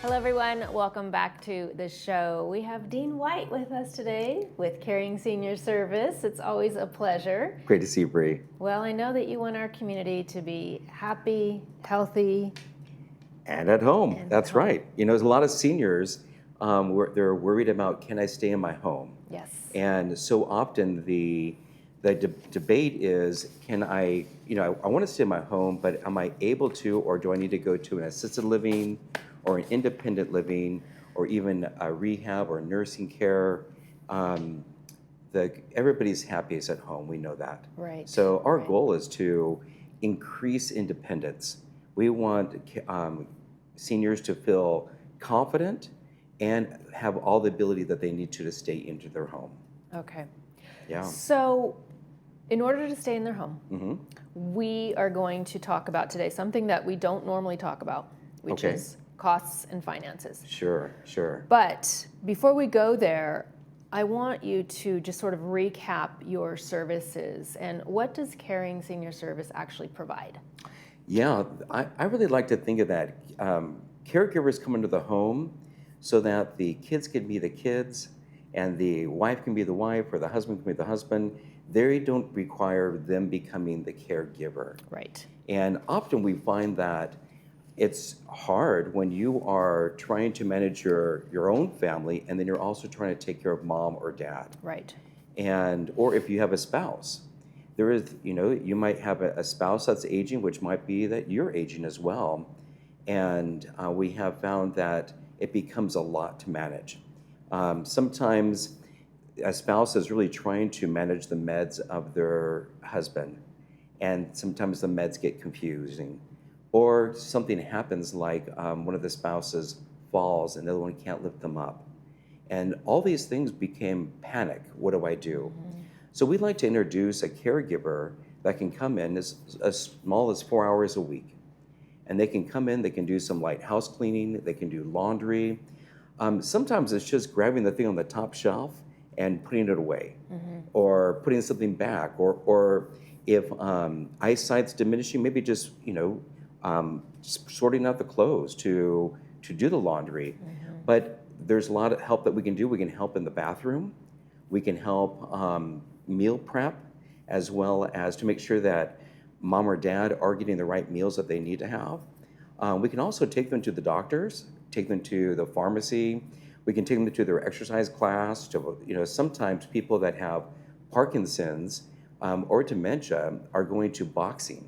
Hello everyone, welcome back to the show. We have Dean White with us today with Caring Senior Service. It's always a pleasure. Great to see you, Bree. Well, I know that you want our community to be happy, healthy. And at home, that's home. right. You know, there's a lot of seniors, they're worried about, can I stay in my home? Yes. And so often the debate is, can I want to stay in my home, but am I able to, or do I need to go to an assisted living or an independent living, or even a rehab or nursing care? Everybody's happiest at home, we know that. Right. So our right. goal is to increase independence. We want seniors to feel confident and have all the ability that they need to stay into their home. Okay. Yeah. So in order to stay in their home, Mm-hmm. we are going to talk about today something that we don't normally talk about, which Okay. is costs and finances. Sure. But before we go there, I want you to just sort of recap your services and what does Caring Senior Service actually provide? Yeah, I really like to think of that. Caregivers come into the home so that the kids can be the kids and the wife can be the wife or the husband can be the husband. They don't require them becoming the caregiver. Right. And often we find that it's hard when you are trying to manage your own family and then you're also trying to take care of mom or dad. Right. Or if you have a spouse. There is, you might have a spouse that's aging, which might be that you're aging as well. And we have found that it becomes a lot to manage. Sometimes a spouse is really trying to manage the meds of their husband, and sometimes the meds get confusing. Or something happens like one of the spouses falls and the other one can't lift them up. And all these things became panic. What do I do? Mm-hmm. So we'd like to introduce a caregiver that can come in as small as 4 hours a week. And they can come in, they can do some light house cleaning, they can do laundry. Sometimes it's just grabbing the thing on the top shelf and putting it away, Mm-hmm. or putting something back, or if eyesight's diminishing, maybe just sorting out the clothes to do the laundry. Mm-hmm. But there's a lot of help that we can do. We can help in the bathroom. We can help meal prep, as well as to make sure that mom or dad are getting the right meals that they need to have. We can also take them to the doctors, take them to the pharmacy. We can take them to their exercise class. Sometimes people that have Parkinson's or dementia are going to boxing.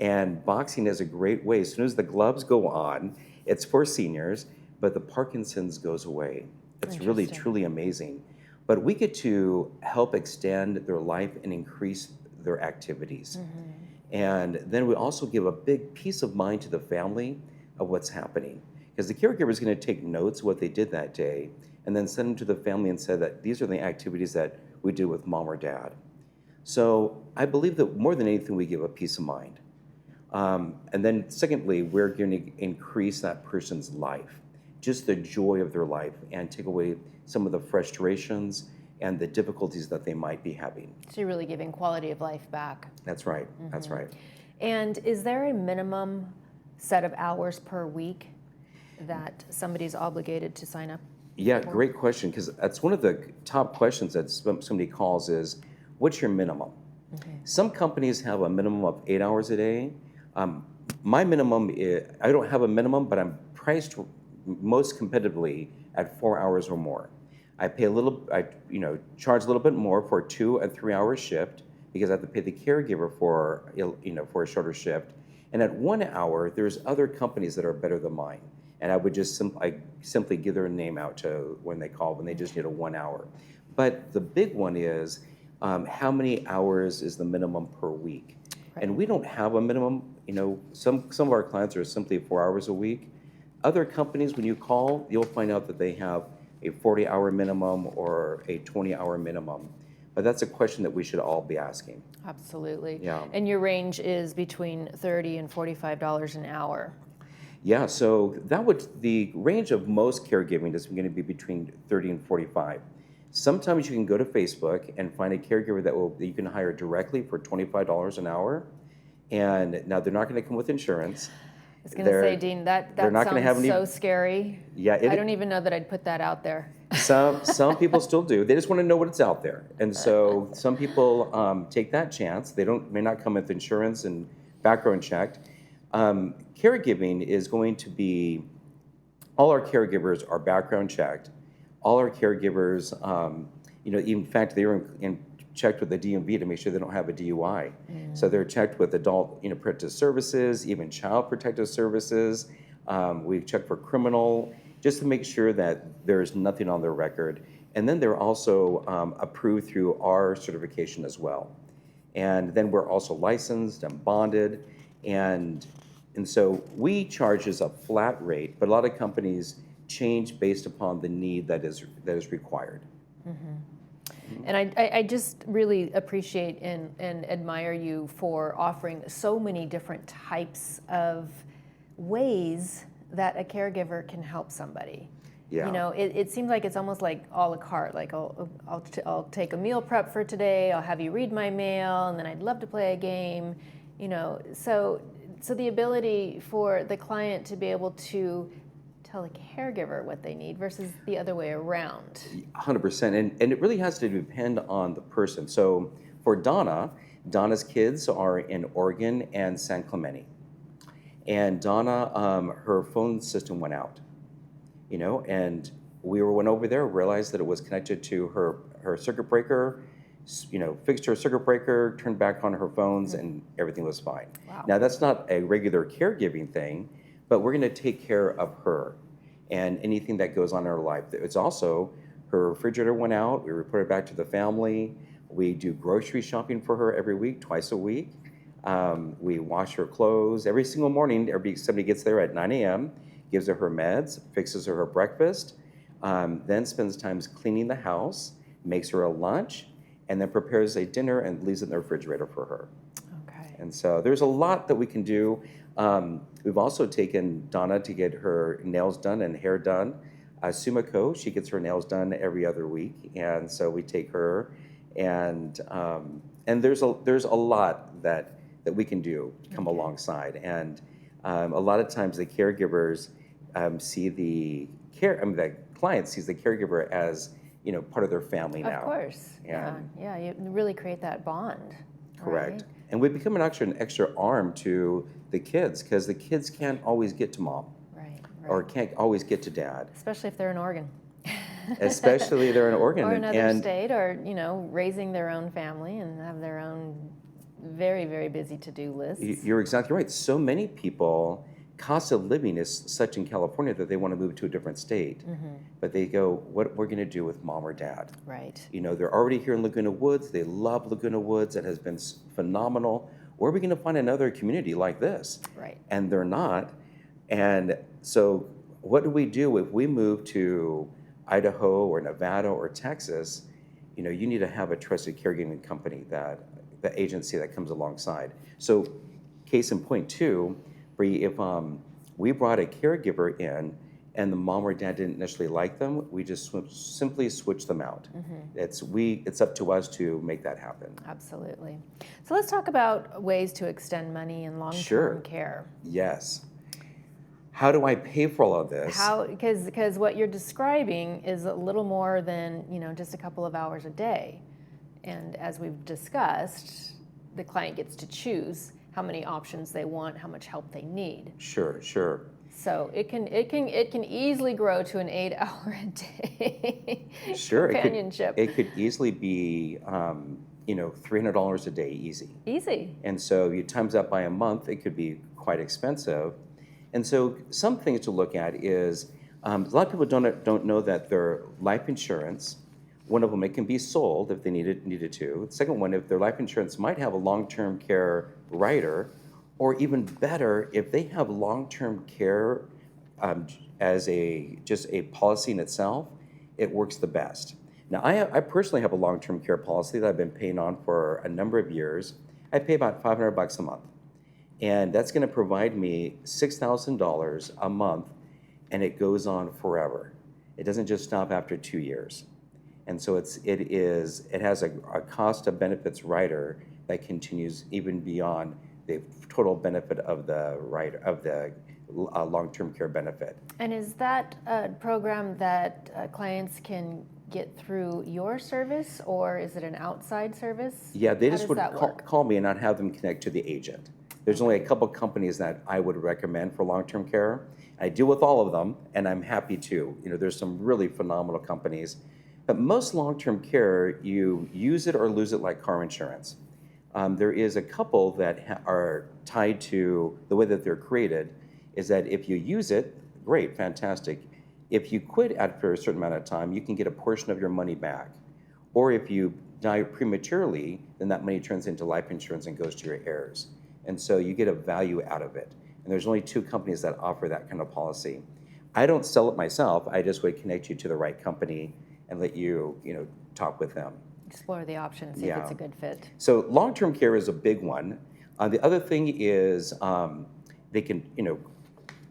And boxing is a great way. As soon as the gloves go on, it's for seniors, but the Parkinson's goes away. It's really, truly amazing. But we get to help extend their life and increase their activities. Mm-hmm. And then we also give a big peace of mind to the family of what's happening. Because the caregiver is going to take notes of what they did that day and then send them to the family and say that these are the activities that we do with mom or dad. So I believe that more than anything, we give a peace of mind. And then secondly, we're going to increase that person's life, just the joy of their life, and take away some of the frustrations and the difficulties that they might be having. So you're really giving quality of life back. That's right. Mm-hmm. That's right. And is there a minimum set of hours per week that somebody's obligated to sign up? Yeah, great question, because that's one of the top questions that somebody calls is, what's your minimum? Mm-hmm. Some companies have a minimum of 8 hours a day. My minimum is, I don't have a minimum, but I'm priced most competitively at 4 hours or more. I pay charge a little bit more for a 2 and 3 hour shift because I have to pay the caregiver for a shorter shift. And at 1 hour, there's other companies that are better than mine. And I would just simply give their name out to when they call, when they just need a 1 hour. But the big one is, how many hours is the minimum per week? Right. And we don't have a minimum. Some of our clients are simply 4 hours a week. Other companies, when you call, you'll find out that they have a 40-hour minimum or a 20-hour minimum. But that's a question that we should all be asking. Absolutely. Yeah. And your range is between $30 and $45 an hour. Yeah, so the range of most caregiving is going to be between 30 and 45. Sometimes you can go to Facebook and find a caregiver that you can hire directly for $25 an hour. And now they're not going to come with insurance. was going to say, Dean, that not gonna have sounds any, so scary. yeah, I don't even know that I'd put that out there. some people still do. They just want to know what it's out there. And so some people take that chance. They may not come with insurance and background checked. Caregiving is going to be, all our caregivers are background checked. All our caregivers, in fact, they were checked with the DMV to make sure they don't have a DUI. So they're checked with adult, protective services, even child protective services. We've checked for criminal, just to make sure that there's nothing on their record. And then they're also approved through our certification as well. And then we're also licensed and bonded. And so we charge as a flat rate, but a lot of companies change based upon the need that is required. And I just really appreciate and admire you for offering so many different types of ways that a caregiver can help somebody. Yeah. It seems like it's almost like a la carte. Like I'll take a meal prep for today. I'll have you read my mail, and then I'd love to play a game. So the ability for the client to be able to tell the caregiver what they need versus the other way around. 100%, and it really has to depend on the person. So for Donna's kids are in Oregon and San Clemente. And Donna, her phone system went out, and we went over there, realized that it was connected to her circuit breaker, fixed her circuit breaker, turned back on her phones, and everything was fine. Wow. Now, that's not a regular caregiving thing, but we're going to take care of her and anything that goes on in her life. It's also, her refrigerator went out, we reported back to the family, we do grocery shopping for her every week, twice a week. We wash her clothes every single morning. Somebody gets there at 9 a.m., gives her meds, fixes her breakfast, then spends time cleaning the house, makes her a lunch, and then prepares a dinner and leaves it in the refrigerator for her. Okay. And so there's a lot that we can do. We've also taken Donna to get her nails done and hair done. Sumiko, she gets her nails done every other week, and so we take her, and there's a lot that we can do to come alongside. And a lot of times the caregivers see the client sees the caregiver as part of their family now. Of course. Yeah. You really create that bond. Correct. Right? And we become an extra arm to the kids, because the kids can't always get to mom. Right. Or can't always get to dad. Especially if they're in Oregon. Especially they're in Oregon. Or another state, or, raising their own family and have their own very, very busy to-do lists. You're exactly right. So many people, cost of living is such in California that they want to move to a different state. But they go, what we're going to do with mom or dad? Right. They're already here in Laguna Woods. They love Laguna Woods. It has been phenomenal. Where are we going to find another community like this? Right. And they're not. And so what do we do if we move to Idaho or Nevada or Texas? You need to have a trusted caregiving company, the agency that comes alongside. So case in point too, Bree, if we brought a caregiver in and the mom or dad didn't necessarily like them, we just simply switch them out. It's up to us to make that happen. Absolutely. So let's talk about ways to extend money in long-term care. Yes. How do I pay for all of this? Because what you're describing is a little more than just a couple of hours a day, and as we've discussed, the client gets to choose how many options they want, how much help they need. Sure. So it can easily grow to an 8-hour a day companionship. It could easily be $300 a day easy. Easy. And so you times that by a month, it could be quite expensive. And so some things to look at is a lot of people don't know that their life insurance, one of them, it can be sold if they needed to. The second one, if their life insurance might have a long-term care rider, or even better, if they have long-term care as just a policy in itself, it works the best. Now, I personally have a long-term care policy that I've been paying on for a number of years. I pay about $500 a month, and that's going to provide me $6,000 a month, and it goes on forever. It doesn't just stop after 2 years. And so it has a cost of benefits rider that continues even beyond the total benefit of the long-term care benefit. And is that a program that clients can get through your service, or is it an outside service? Yeah, they How just does would that work? call me and I'd have them connect to the agent. There's only a couple companies that I would recommend for long-term care. I deal with all of them, and I'm happy to. There's some really phenomenal companies. But most long-term care, you use it or lose it like car insurance. There is a couple that are tied to the way that they're created, is that if you use it, great, fantastic. If you quit after a certain amount of time, you can get a portion of your money back. Or if you die prematurely, then that money turns into life insurance and goes to your heirs. And so you get a value out of it. And there's only 2 companies that offer that kind of policy. I don't sell it myself. I just would connect you to the right company and let you, talk with them. Explore the options, see if it's a good fit. So long-term care is a big one. The other thing is they can,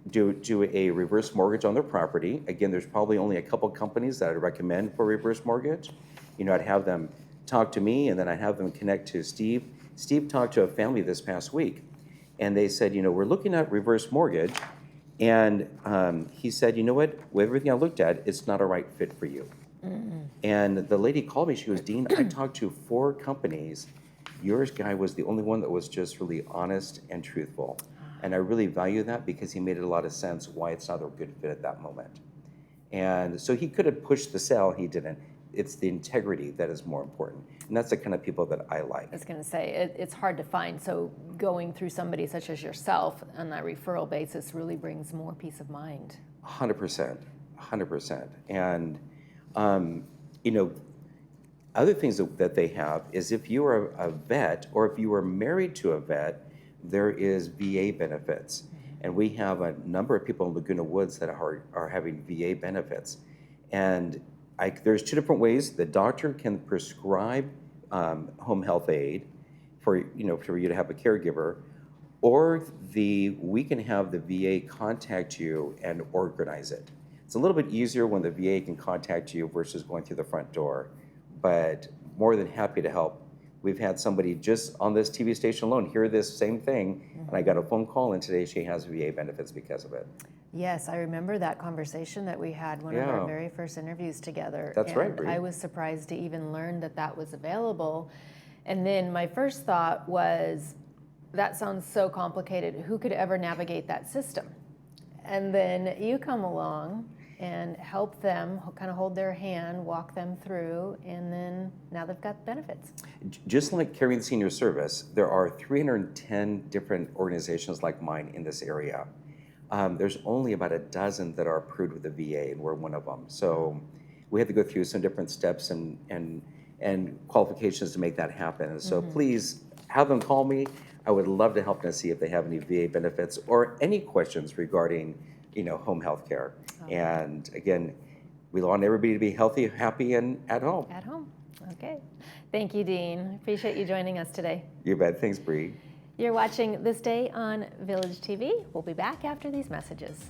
do a reverse mortgage on their property. Again, there's probably only a couple companies that I'd recommend for reverse mortgage. I'd have them talk to me, and then I'd have them connect to Steve. Steve talked to a family this past week, and they said, we're looking at reverse mortgage, and he said, you know what, with everything I looked at, it's not a right fit for you. And the lady called me, she goes, Dean, I talked to 4 companies. Yours guy was the only one that was just really honest and truthful. And I really value that because he made a lot of sense why it's not a good fit at that moment. And so he could have pushed the sale, he didn't. It's the integrity that is more important. And that's the kind of people that I like. I was going to say, it's hard to find, so going through somebody such as yourself on that referral basis really brings more peace of mind. 100%, 100%. And, other things that they have is if you are a vet or if you are married to a vet, there is VA benefits. And we have a number of people in Laguna Woods that are having VA benefits. And there's 2 different ways. The doctor can prescribe home health aid for you to have a caregiver, or we can have the VA contact you and organize it. It's a little bit easier when the VA can contact you versus going through the front door, but more than happy to help. We've had somebody just on this TV station alone hear this same thing, and I got a phone call, and today she has VA benefits because of it. Yes, I remember that conversation that we had, one of our very first interviews together. That's right, Bree. I was surprised to even learn that was available. And then my first thought was, that sounds so complicated. Who could ever navigate that system? And then you come along and help them, kind of hold their hand, walk them through, and then now they've got benefits. Just like Caring Senior Service, there are 310 different organizations like mine in this area. There's only about a dozen that are approved with the VA, and we're one of them. So we had to go through some different steps and qualifications to make that happen. So please have them call me. I would love to help them see if they have any VA benefits or any questions regarding home health care. And again, we want everybody to be healthy, happy, and at home. At home. Okay. Thank you, Dean. Appreciate you joining us today. You bet. Thanks, Bree. You're watching This Day on Village TV. We'll be back after these messages.